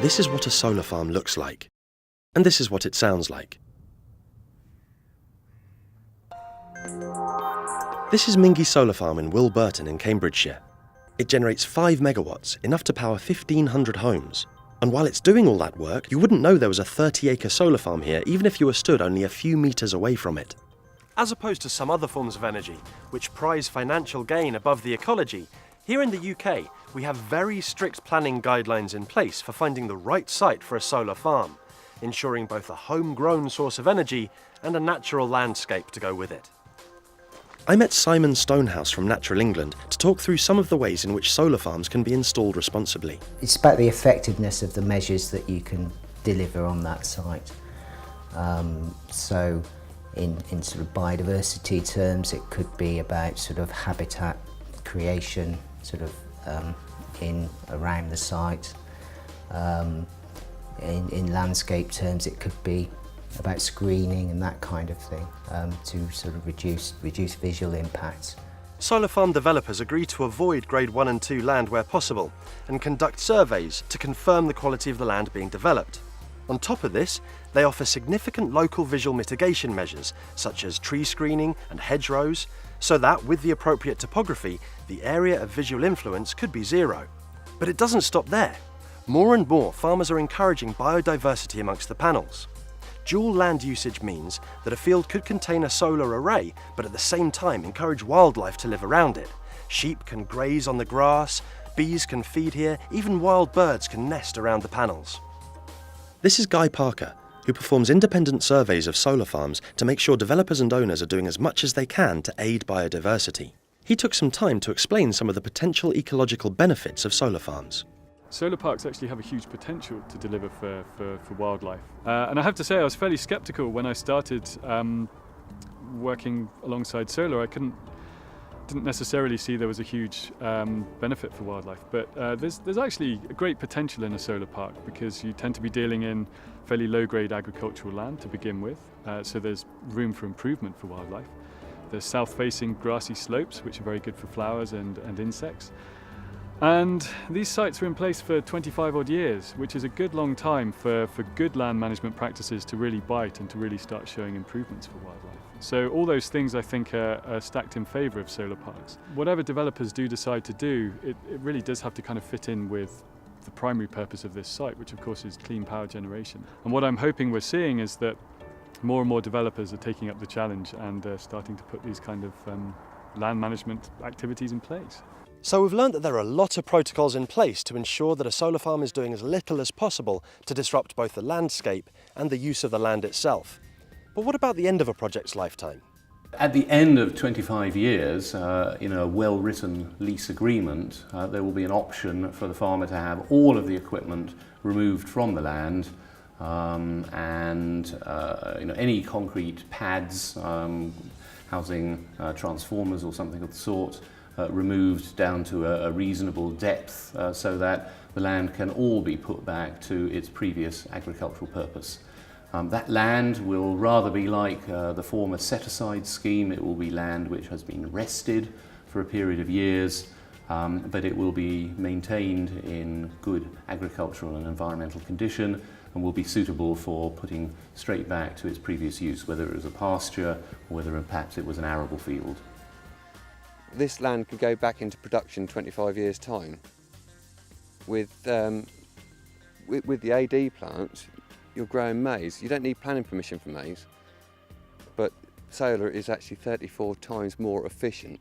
This is what a solar farm looks like. And this is what it sounds like. This is Mingy Solar Farm in Wilburton in Cambridgeshire. It generates 5 megawatts, enough to power 1,500 homes. And while it's doing all that work, you wouldn't know there was a 30-acre solar farm here, even if you were stood only a few metres away from it. As opposed to some other forms of energy, which prize financial gain above the ecology, here in the UK, we have very strict planning guidelines in place for finding the right site for a solar farm, ensuring both a homegrown source of energy and a natural landscape to go with it. I met Simon Stonehouse from Natural England to talk through some of the ways in which solar farms can be installed responsibly. It's about the effectiveness of the measures that you can deliver on that site. So in sort of biodiversity terms, it could be about sort of habitat creation, sort of around the site. In landscape terms, it could be about screening and that kind of thing to sort of reduce visual impacts. Solar farm developers agree to avoid grade 1 and 2 land where possible and conduct surveys to confirm the quality of the land being developed. On top of this, they offer significant local visual mitigation measures such as tree screening and hedgerows, so that with the appropriate topography, the area of visual influence could be zero. But it doesn't stop there. More and more farmers are encouraging biodiversity amongst the panels. Dual land usage means that a field could contain a solar array, but at the same time encourage wildlife to live around it. Sheep can graze on the grass, bees can feed here, even wild birds can nest around the panels. This is Guy Parker, who performs independent surveys of solar farms to make sure developers and owners are doing as much as they can to aid biodiversity. He took some time to explain some of the potential ecological benefits of solar farms. Solar parks actually have a huge potential to deliver for wildlife. And I have to say I was fairly sceptical when I started working alongside solar. I didn't necessarily see there was a huge benefit for wildlife, but there's actually a great potential in a solar park because you tend to be dealing in fairly low-grade agricultural land to begin with, so there's room for improvement for wildlife. There's south-facing grassy slopes which are very good for flowers and insects. And these sites were in place for 25 odd years, which is a good long time for good land management practices to really bite and to really start showing improvements for wildlife. So all those things I think are stacked in favour of solar parks. Whatever developers do decide to do, it really does have to kind of fit in with the primary purpose of this site, which of course is clean power generation. And what I'm hoping we're seeing is that more and more developers are taking up the challenge and starting to put these kind of land management activities in place. So we've learned that there are a lot of protocols in place to ensure that a solar farm is doing as little as possible to disrupt both the landscape and the use of the land itself. But what about the end of a project's lifetime? At the end of 25 years, in a well-written lease agreement, there will be an option for the farmer to have all of the equipment removed from the land and any concrete pads housing transformers or something of the sort removed down to a reasonable depth so that the land can all be put back to its previous agricultural purpose. That land will rather be like the former set-aside scheme. It will be land which has been rested for a period of years, but it will be maintained in good agricultural and environmental condition and will be suitable for putting straight back to its previous use, whether it was a pasture or whether perhaps it was an arable field. This land could go back into production 25 years' time. With the AD plants, you're growing maize. You don't need planning permission for maize, but solar is actually 34 times more efficient.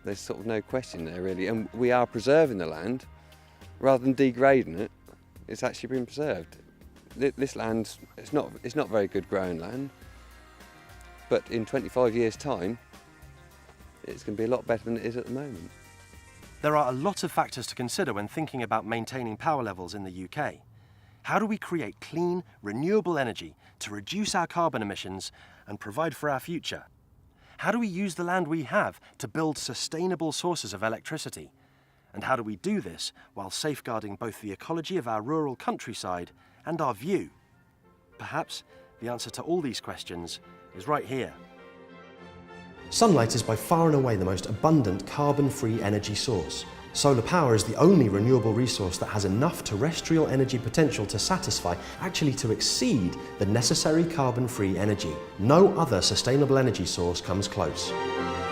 There's sort of no question there really, and we are preserving the land rather than degrading it. It's actually been preserved. This land, it's not very good growing land, but in 25 years' time, it's going to be a lot better than it is at the moment. There are a lot of factors to consider when thinking about maintaining power levels in the UK. How do we create clean, renewable energy to reduce our carbon emissions and provide for our future? How do we use the land we have to build sustainable sources of electricity? And how do we do this while safeguarding both the ecology of our rural countryside and our view? Perhaps the answer to all these questions is right here. Sunlight is by far and away the most abundant carbon-free energy source, Solar power is the only renewable resource that has enough terrestrial energy potential to satisfy, actually to exceed, the necessary carbon-free energy. No other sustainable energy source comes close.